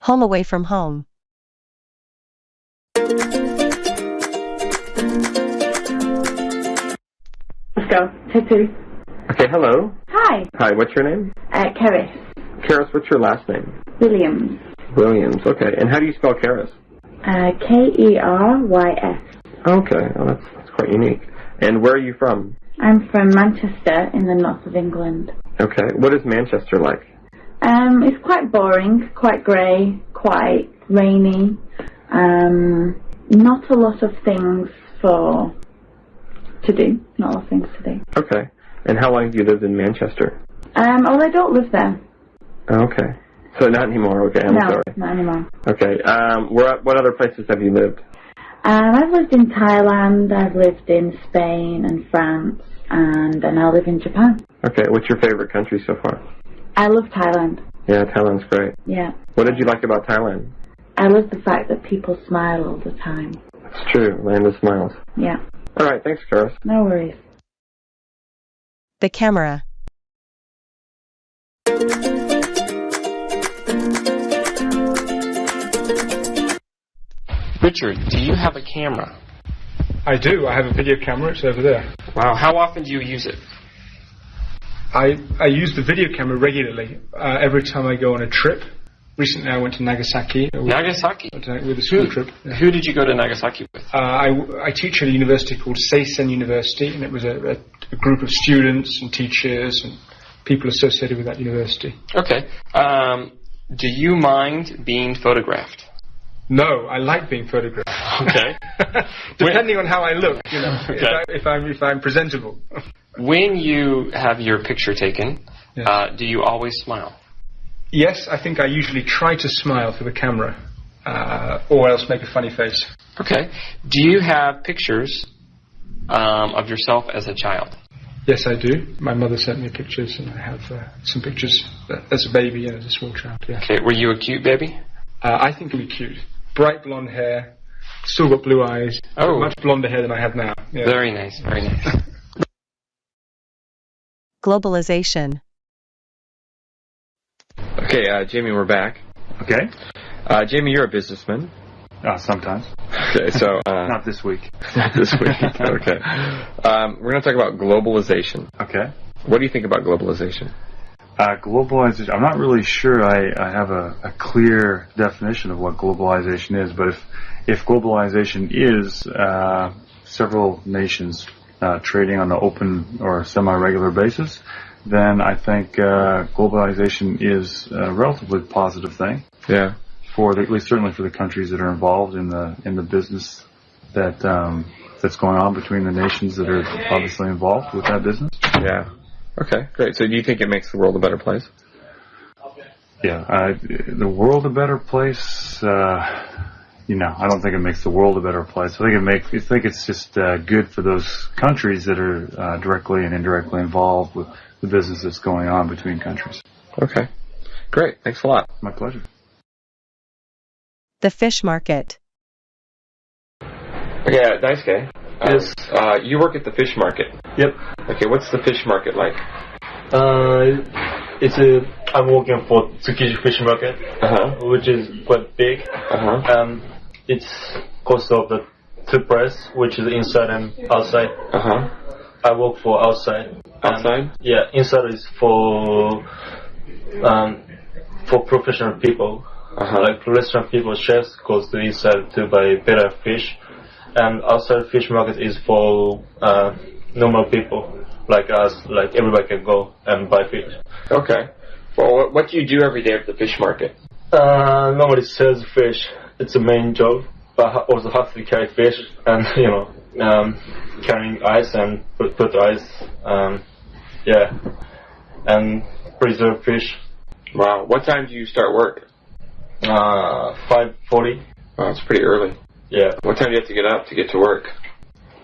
Home away from home. Let's go. Take two. Okay, hello. Hi. Hi, what's your name? Keris. Karis, what's your last name? Williams. Williams, okay. And how do you spell Karis? Kerys. Okay, well, that's quite unique. And where are you from? I'm from Manchester in the north of England. Okay, what is Manchester like? It's quite boring, quite grey, quite rainy. Not a lot of things to do. Not a lot of things to do. Okay, and how long have you lived in Manchester? Well, I don't live there. Okay, so not anymore, okay, I'm sorry. No, not anymore. Okay, what other places have you lived? I've lived in Thailand, I've lived in Spain and France, and I now live in Japan. Okay, what's your favorite country so far? I love Thailand. Yeah, Thailand's great. Yeah. What did you like about Thailand? I love the fact that people smile all the time. It's true, land of smiles. Yeah. All right, thanks, Karis. No worries. The camera. Richard, do you have a camera? I do. I have a video camera. It's over there. Wow, how often do you use it? I use the video camera regularly. Every time I go on a trip. Recently I went to Nagasaki. Nagasaki? With a school trip. Yeah. Who did you go to Nagasaki with? I teach at a university called Seisen University, and it was a group of students and teachers and people associated with that university. Okay. Do you mind being photographed? No, I like being photographed. Okay. Depending on how I look, Okay. if I'm presentable. When you have your picture taken, Yes. do you always smile? Yes, I think I usually try to smile for the camera, or else make a funny face. Okay. Do you have pictures of yourself as a child? Yes, I do. My mother sent me pictures, and I have some pictures as a baby and as a small child. Yeah. Okay. Were you a cute baby? I think it'd be cute. Bright blonde hair, still got blue eyes. Oh. Much blonder hair than I have now. Yeah. Very nice. Very nice. Globalization. Okay, Jamie, we're back. Okay. Jamie, you're a businessman. Sometimes. Okay, so... Not this week. Not this week, okay. We're going to talk about globalization. Okay. What do you think about globalization? Globalization, I'm not really sure I have a clear definition of what globalization is, but if globalization is several nations trading on an open or semi-regular basis, then I think globalization is a relatively positive thing. Yeah. At least certainly for the countries that are involved in the business that's going on between the nations that are obviously involved with that business. Yeah. Okay, great. So do you think it makes the world a better place? Yeah. The world a better place, I don't think it makes the world a better place. I think it's just good for those countries that are directly and indirectly involved with the business that's going on between countries. Okay. Great. Thanks a lot. My pleasure. The fish market. Okay, Daisuke. Yes. You work at the fish market. Yep. Okay, what's the fish market like? I'm working for Tsukiji Fish Market, which is quite big. It's cost of the two price, which is inside and outside. I work for outside. Outside? Yeah, inside is for professional people. Like restaurant people, chefs goes to inside to buy better fish. And outside fish market is for normal people like us, like everybody can go and buy fish. Okay. Well, what do you do every day at the fish market? Nobody sells fish. It's a main job, but also have to carry fish and carrying ice and put ice, and preserve fish. Wow. What time do you start work? 5:40. Wow, it's pretty early. Yeah. What time do you have to get up to get to work?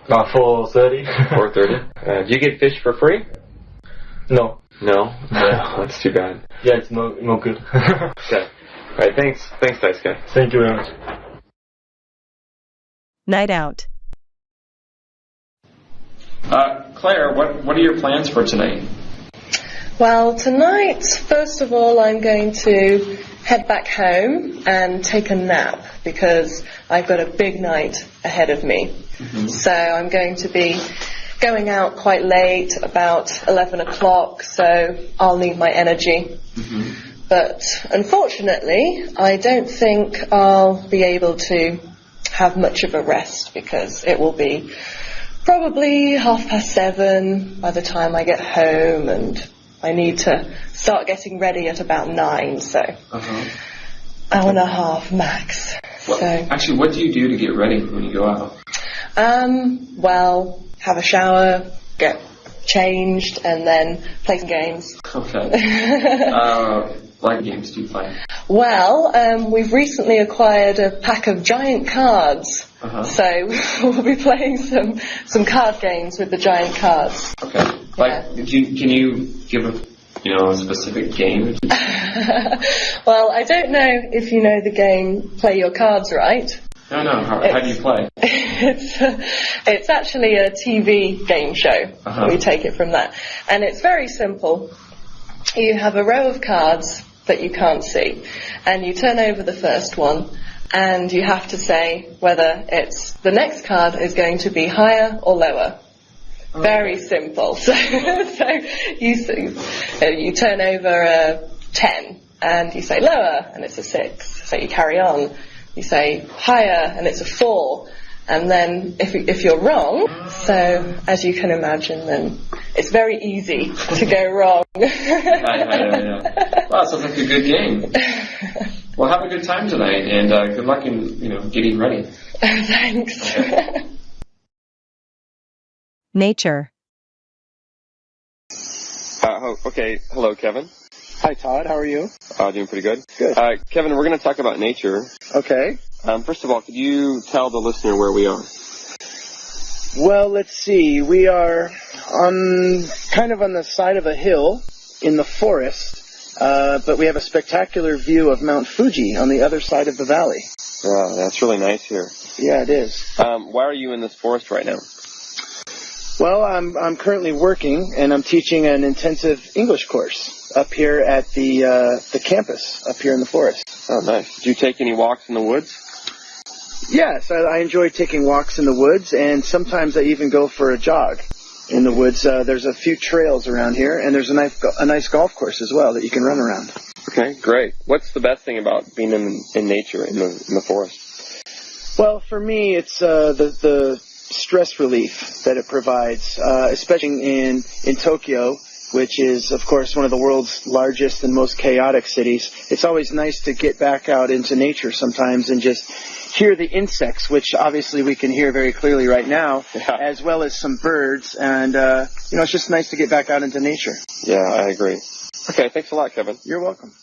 4:30. 4:30. Do you get fish for free? No. No? That's too bad. Yeah, it's no good. Okay. All right, thanks. Thanks, Daisuke. Thank you very much. Night out. Claire, what are your plans for tonight? Well, tonight, first of all, I'm going to head back home and take a nap because I've got a big night ahead of me. So I'm going to be going out quite late, about 11 o'clock, so I'll need my energy. But unfortunately, I don't think I'll be able to have much of a rest because it will be probably 7:30 by the time I get home, and I need to start getting ready at about 9, so hour and a half max. Actually, what do you do to get ready when you go out? Well, have a shower, get changed, and then play some games. Okay. What games do you play? Well, we've recently acquired a pack of giant cards, so we'll be playing some card games with the giant cards. Okay. Can you give a specific game? Well, I don't know if you know the game Play Your Cards Right. No. How do you play? It's actually a TV game show. We take it from that. And it's very simple. You have a row of cards that you can't see, and you turn over the first one, and you have to say whether the next card is going to be higher or lower. Very simple. So you turn over a 10, and you say lower, and it's a 6. So you carry on. You say higher, and it's a 4. And then if you're wrong, so as you can imagine, then it's very easy to go wrong. Yeah. Wow, sounds like a good game. Well, have a good time tonight, and good luck in getting ready. Thanks. Nature. Okay, hello, Kevin. Hi, Todd. How are you? Doing pretty good. Good. Kevin, we're going to talk about nature. Okay. First of all, could you tell the listener where we are? Well, let's see. We are kind of on the side of a hill in the forest, but we have a spectacular view of Mount Fuji on the other side of the valley. Wow, that's really nice here. Yeah, it is. Why are you in this forest right now? Well, I'm currently working, and I'm teaching an intensive English course up here at the campus up here in the forest. Oh, nice. Do you take any walks in the woods? Yes, I enjoy taking walks in the woods, and sometimes I even go for a jog in the woods. There's a few trails around here, and there's a nice golf course as well that you can run around. Okay, great. What's the best thing about being in nature, in the forest? Well, for me, it's the stress relief that it provides, especially in Tokyo, which is, of course, one of the world's largest and most chaotic cities. It's always nice to get back out into nature sometimes and just hear the insects, which obviously we can hear very clearly right now, as well as some birds. And, it's just nice to get back out into nature. Yeah, I agree. Okay, thanks a lot, Kevin. You're welcome.